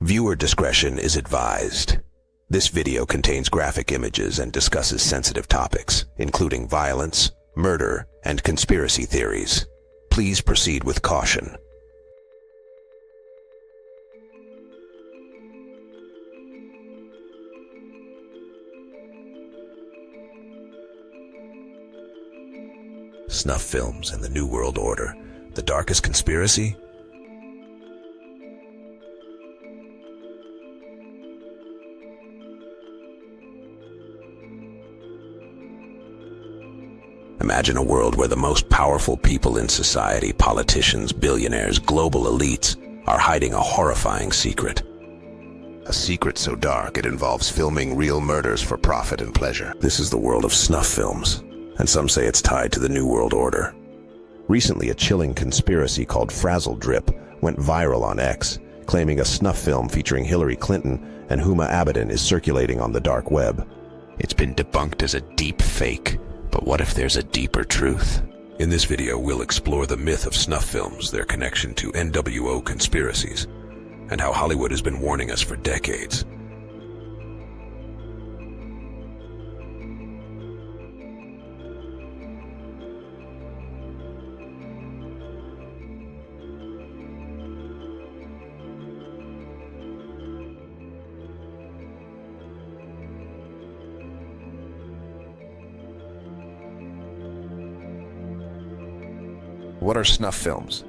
Viewer discretion is advised. This video contains graphic images and discusses sensitive topics, including violence, murder, and conspiracy theories. Please proceed with caution. Snuff films and the New World Order. The darkest conspiracy? Imagine a world where the most powerful people in society, politicians, billionaires, global elites, are hiding a horrifying secret. A secret so dark it involves filming real murders for profit and pleasure. This is the world of snuff films, and some say it's tied to the New World Order. Recently, a chilling conspiracy called Frazzledrip went viral on X, claiming a snuff film featuring Hillary Clinton and Huma Abedin is circulating on the dark web. It's been debunked as a deep fake. But what if there's a deeper truth? In this video, we'll explore the myth of snuff films, their connection to NWO conspiracies, and how Hollywood has been warning us for decades. What are snuff films?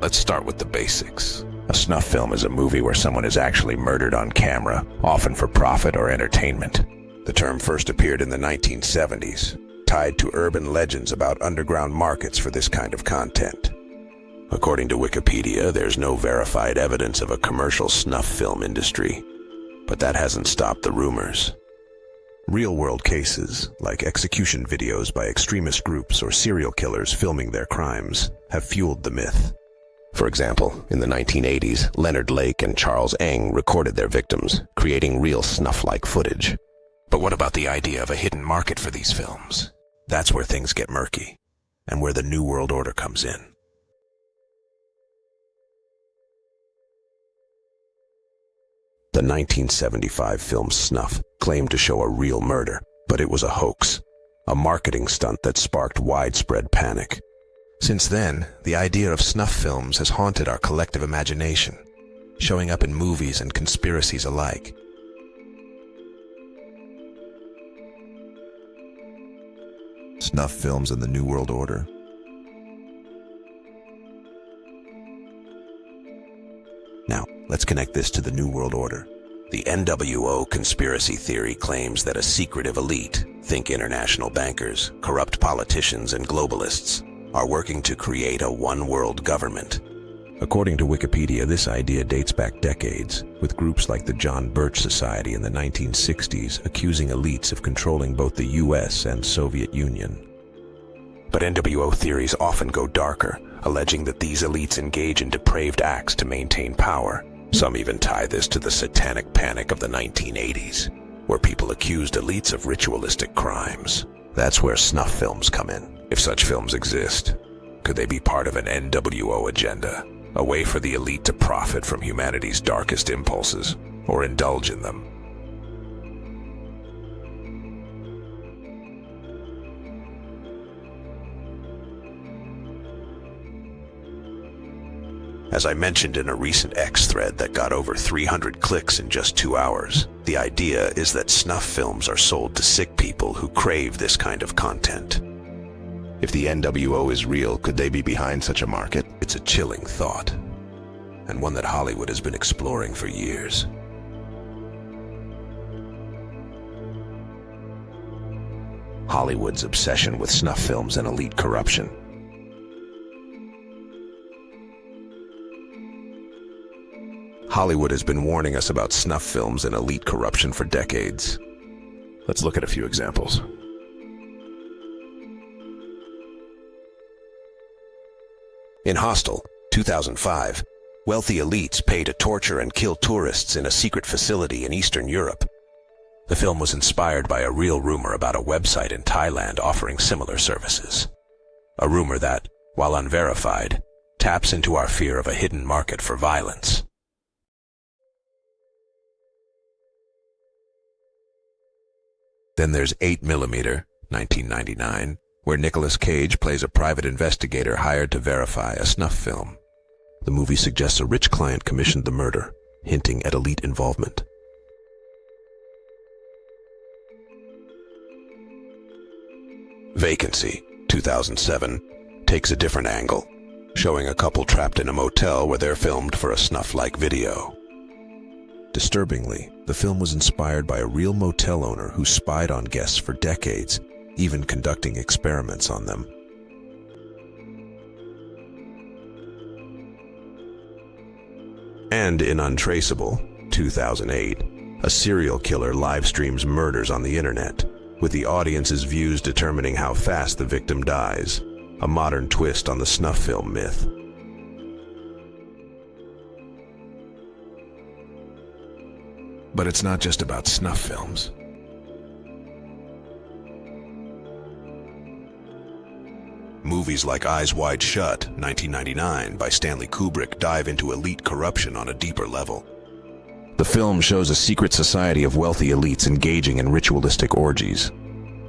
Let's start with the basics. A snuff film is a movie where someone is actually murdered on camera, often for profit or entertainment. The term first appeared in the 1970s, tied to urban legends about underground markets for this kind of content. According to Wikipedia, there's no verified evidence of a commercial snuff film industry, but that hasn't stopped the rumors. Real-world cases, like execution videos by extremist groups or serial killers filming their crimes, have fueled the myth. For example, in the 1980s, Leonard Lake and Charles Eng recorded their victims, creating real snuff-like footage. But what about the idea of a hidden market for these films? That's where things get murky, and where the New World Order comes in. The 1975 film Snuff claimed to show a real murder, but it was a hoax, a marketing stunt that sparked widespread panic. Since then, the idea of snuff films has haunted our collective imagination, showing up in movies and conspiracies alike. Snuff films and the New World Order. Now, let's connect this to the New World Order. The NWO conspiracy theory claims that a secretive elite, think international bankers, corrupt politicians, and globalists, are working to create a one-world government. According to Wikipedia, this idea dates back decades, with groups like the John Birch Society in the 1960s accusing elites of controlling both the US and Soviet Union. But NWO theories often go darker, alleging that these elites engage in depraved acts to maintain power. Some even tie this to the satanic panic of the 1980s, where people accused elites of ritualistic crimes. That's where snuff films come in. If such films exist, could they be part of an NWO agenda? A way for the elite to profit from humanity's darkest impulses, or indulge in them? As I mentioned in a recent X thread that got over 300 clicks in just 2 hours, the idea is that snuff films are sold to sick people who crave this kind of content. If the NWO is real, could they be behind such a market? It's a chilling thought, and one that Hollywood has been exploring for years. Hollywood's obsession with snuff films and elite corruption. Hollywood has been warning us about snuff films and elite corruption for decades. Let's look at a few examples. In Hostel, 2005, wealthy elites pay to torture and kill tourists in a secret facility in Eastern Europe. The film was inspired by a real rumor about a website in Thailand offering similar services. A rumor that, while unverified, taps into our fear of a hidden market for violence. Then there's 8mm, 1999, where Nicolas Cage plays a private investigator hired to verify a snuff film. The movie suggests a rich client commissioned the murder, hinting at elite involvement. Vacancy, 2007, takes a different angle, showing a couple trapped in a motel where they're filmed for a snuff-like video. Disturbingly, the film was inspired by a real motel owner who spied on guests for decades, even conducting experiments on them. And in Untraceable, 2008, a serial killer live streams murders on the internet, with the audience's views determining how fast the victim dies, a modern twist on the snuff film myth. But it's not just about snuff films. Movies like Eyes Wide Shut, 1999, by Stanley Kubrick dive into elite corruption on a deeper level. The film shows a secret society of wealthy elites engaging in ritualistic orgies,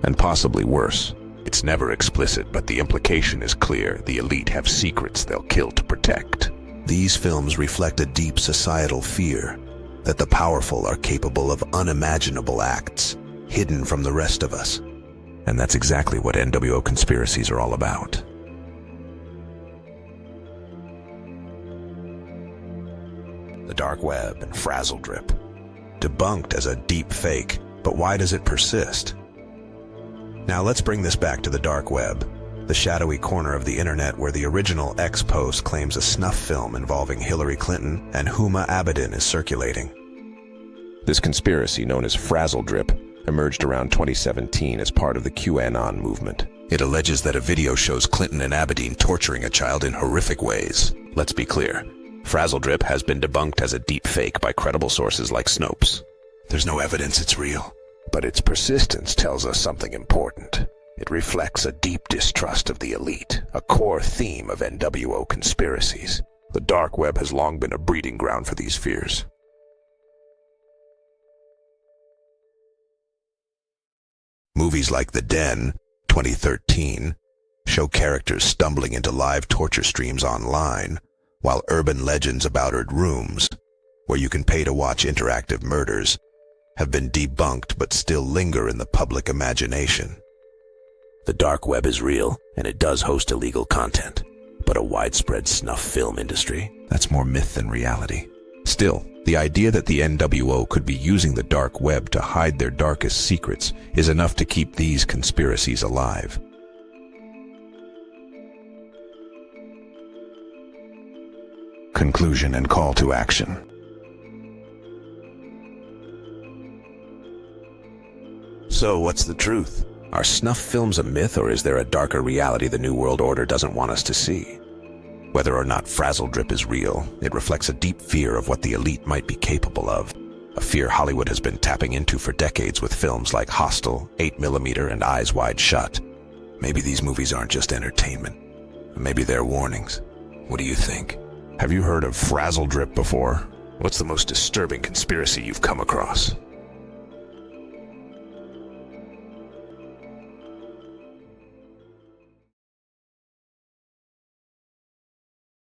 and possibly worse. It's never explicit, but the implication is clear. The elite have secrets they'll kill to protect. These films reflect a deep societal fear that the powerful are capable of unimaginable acts, hidden from the rest of us. And that's exactly what NWO conspiracies are all about. The dark web and Frazzledrip. Debunked as a deep fake, but why does it persist? Now let's bring this back to the dark web, the shadowy corner of the internet where the original X post claims a snuff film involving Hillary Clinton and Huma Abedin is circulating. This conspiracy, known as Frazzledrip, emerged around 2017 as part of the QAnon movement. It alleges that a video shows Clinton and Abedin torturing a child in horrific ways. Let's be clear, Frazzledrip has been debunked as a deep fake by credible sources like Snopes. There's no evidence it's real, but its persistence tells us something important. It reflects a deep distrust of the elite, a core theme of NWO conspiracies. The dark web has long been a breeding ground for these fears. Movies like The Den, 2013, show characters stumbling into live torture streams online, while urban legends about rooms, where you can pay to watch interactive murders, have been debunked but still linger in the public imagination. The dark web is real, and it does host illegal content, but a widespread snuff film industry, that's more myth than reality. Still, the idea that the NWO could be using the dark web to hide their darkest secrets is enough to keep these conspiracies alive. Conclusion and call to action. So, what's the truth? Are snuff films a myth, or is there a darker reality the New World Order doesn't want us to see? Whether or not Frazzledrip is real, it reflects a deep fear of what the elite might be capable of, a fear Hollywood has been tapping into for decades with films like Hostel, 8mm, and Eyes Wide Shut. Maybe these movies aren't just entertainment. Maybe they're warnings. What do you think? Have you heard of Frazzledrip before? What's the most disturbing conspiracy you've come across?